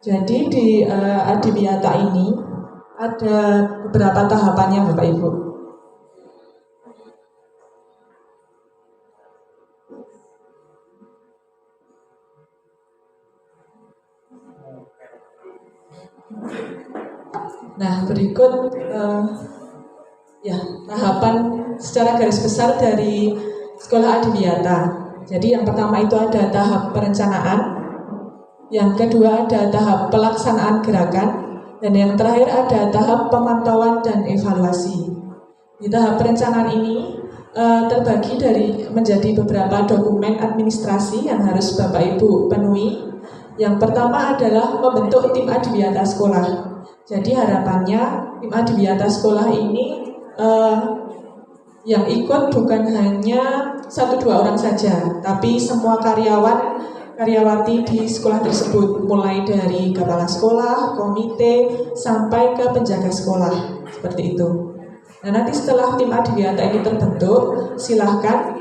Jadi di Adiwiyata ini ada beberapa tahapannya Bapak Ibu. Nah, berikut tahapan secara garis besar dari Sekolah Adiwiyata. Jadi yang pertama itu ada tahap perencanaan, yang kedua ada tahap pelaksanaan gerakan, dan yang terakhir ada tahap pemantauan dan evaluasi. Di tahap perencanaan ini terbagi menjadi beberapa dokumen administrasi yang harus Bapak Ibu penuhi. Yang pertama adalah membentuk tim Adiwiyata sekolah. Jadi harapannya tim Adiwiyata sekolah ini yang ikut bukan hanya 1-2 orang saja, tapi semua karyawati di sekolah tersebut, mulai dari kepala sekolah, komite, sampai ke penjaga sekolah, seperti itu. Nah, nanti setelah tim Adiwiyata ini terbentuk, silahkan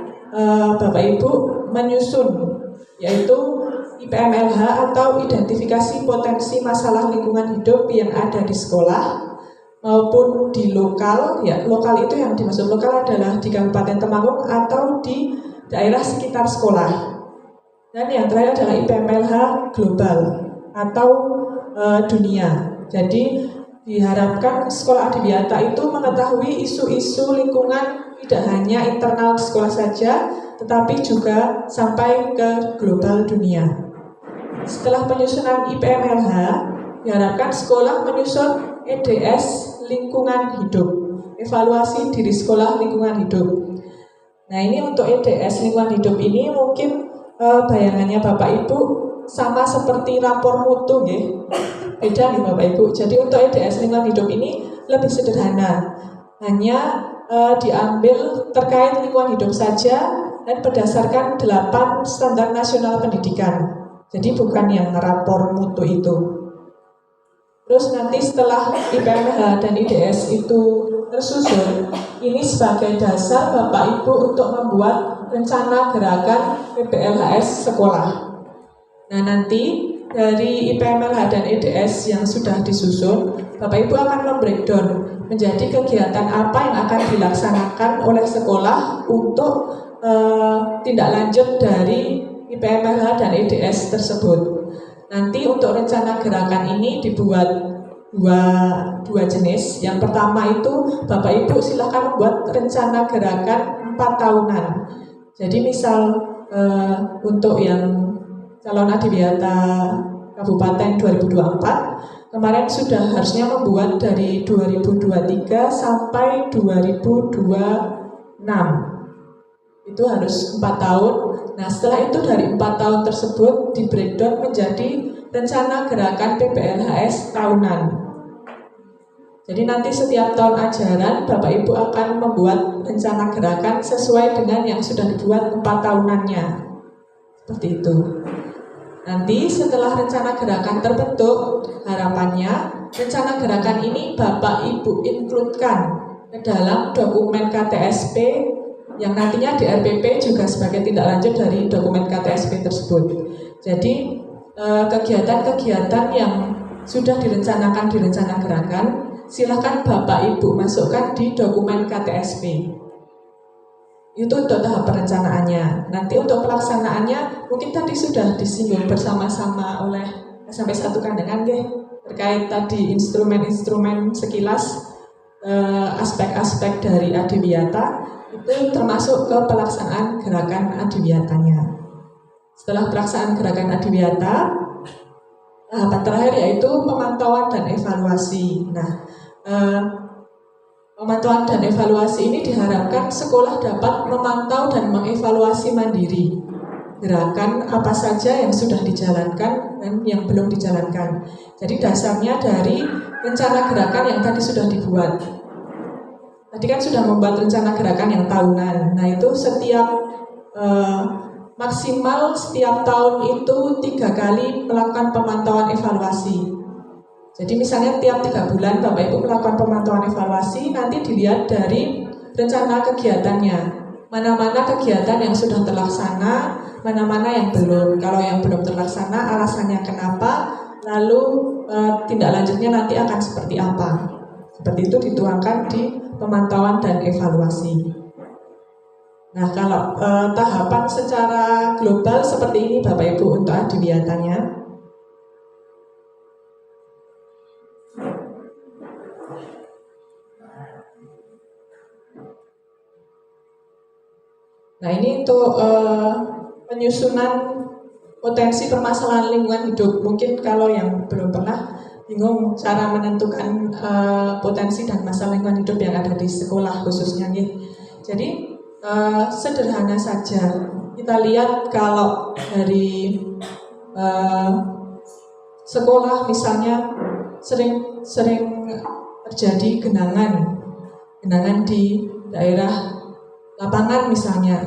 Bapak Ibu menyusun, yaitu IPMLH atau identifikasi potensi masalah lingkungan hidup yang ada di sekolah maupun di lokal. Ya, lokal itu yang dimaksud lokal adalah di Kabupaten Temanggung atau di daerah sekitar sekolah. Dan yang terakhir adalah IPMLH global atau dunia. Jadi diharapkan sekolah Adiwiyata itu mengetahui isu-isu lingkungan tidak hanya internal sekolah saja, tetapi juga sampai ke global dunia. Setelah penyusunan IPMLH, diharapkan sekolah menyusun EDS lingkungan hidup, evaluasi diri sekolah lingkungan hidup. Nah, ini untuk EDS lingkungan hidup ini mungkin bayangannya Bapak Ibu sama seperti rapor mutu, ya. Beda nih Bapak Ibu. Jadi untuk EDS lingkungan hidup ini lebih sederhana, hanya diambil terkait lingkungan hidup saja dan berdasarkan 8 standar nasional pendidikan. Jadi bukan yang rapor mutu itu. Terus nanti setelah IPMLH dan IDS itu tersusun, ini sebagai dasar Bapak Ibu untuk membuat rencana gerakan PPLHS sekolah. Nah, nanti dari IPMLH dan IDS yang sudah disusun, Bapak Ibu akan membreakdown menjadi kegiatan apa yang akan dilaksanakan oleh sekolah untuk tindak lanjut dari IPMLH dan IDS tersebut. Nanti untuk rencana gerakan ini dibuat dua jenis. Yang pertama itu Bapak Ibu silakan membuat rencana gerakan 4 tahunan. Jadi misal untuk yang calon Adiwiyata Kabupaten 2024 kemarin sudah harusnya membuat dari 2023 sampai 2026. Itu harus 4 tahun. Nah, setelah itu dari 4 tahun tersebut di breakdown menjadi rencana gerakan PPLHS tahunan. Jadi nanti setiap tahun ajaran Bapak Ibu akan membuat rencana gerakan sesuai dengan yang sudah dibuat 4 tahunannya. Seperti itu. Nanti setelah rencana gerakan terbentuk, harapannya rencana gerakan ini Bapak Ibu include-kan ke dalam dokumen KTSP yang nantinya di RPP juga sebagai tindak lanjut dari dokumen KTSP tersebut. Jadi kegiatan-kegiatan yang sudah direncanakan di rencana gerakan, silakan Bapak Ibu masukkan di dokumen KTSP. Itu untuk tahap perencanaannya. Nanti untuk pelaksanaannya mungkin tadi sudah disinggung bersama-sama oleh SMP 1 Kandangan terkait tadi instrumen-instrumen sekilas aspek-aspek dari Adiwiyata itu termasuk ke pelaksanaan gerakan Adiwiyatanya. Setelah pelaksanaan gerakan Adiwiyata, tahapan terakhir yaitu pemantauan dan evaluasi. Nah, pemantauan dan evaluasi ini diharapkan sekolah dapat memantau dan mengevaluasi mandiri gerakan apa saja yang sudah dijalankan dan yang belum dijalankan. Jadi dasarnya dari rencana gerakan yang tadi sudah dibuat. Tadi kan sudah membuat rencana gerakan yang tahunan. Nah, itu maksimal setiap tahun itu 3 kali melakukan pemantauan evaluasi. Jadi misalnya tiap 3 bulan Bapak Ibu melakukan pemantauan evaluasi, nanti dilihat dari rencana kegiatannya. Mana-mana kegiatan yang sudah terlaksana, mana-mana yang belum. Kalau yang belum terlaksana alasannya kenapa, lalu tindak lanjutnya nanti akan seperti apa. Seperti itu dituangkan di pemantauan dan evaluasi. Nah, kalau tahapan secara global seperti ini Bapak Ibu untuk adiwiyatanya. Nah, ini untuk penyusunan potensi permasalahan lingkungan hidup. Mungkin kalau yang belum pernah bingung cara menentukan potensi dan masalah lingkungan hidup yang ada di sekolah khususnya nih. Jadi sederhana saja. Kita lihat kalau dari sekolah misalnya sering terjadi genangan di daerah lapangan misalnya,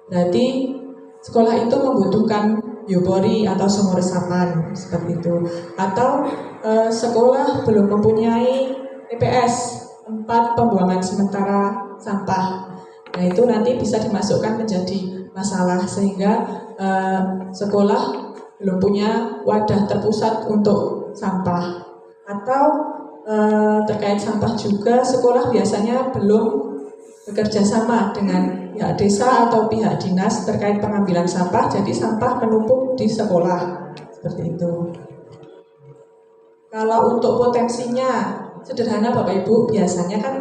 berarti sekolah itu membutuhkan biopori atau sumur resapan seperti itu. Atau sekolah belum mempunyai TPS, tempat pembuangan sementara sampah. Nah, itu nanti bisa dimasukkan menjadi masalah sehingga sekolah belum punya wadah terpusat untuk sampah. Atau terkait sampah juga, sekolah biasanya belum bekerja sama dengan pihak desa atau pihak dinas terkait pengambilan sampah, jadi sampah menumpuk di sekolah seperti itu. Kalau untuk potensinya sederhana Bapak Ibu, biasanya kan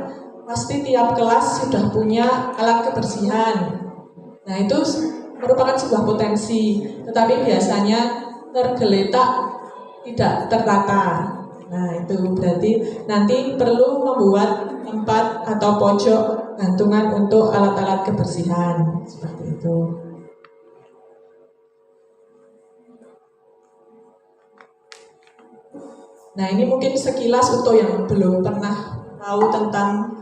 pasti tiap kelas sudah punya alat kebersihan. Nah, itu merupakan sebuah potensi, tetapi biasanya tergeletak, tidak tertata. Nah, itu berarti nanti perlu membuat tempat atau pojok gantungan untuk alat-alat kebersihan seperti itu. Nah, ini mungkin sekilas untuk yang belum pernah tahu tentang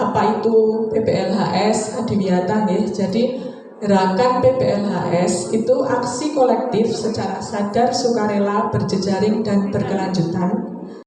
apa itu PPLHS Adiwiyata nih. Jadi gerakan PPLHS itu aksi kolektif secara sadar, sukarela, berjejaring dan berkelanjutan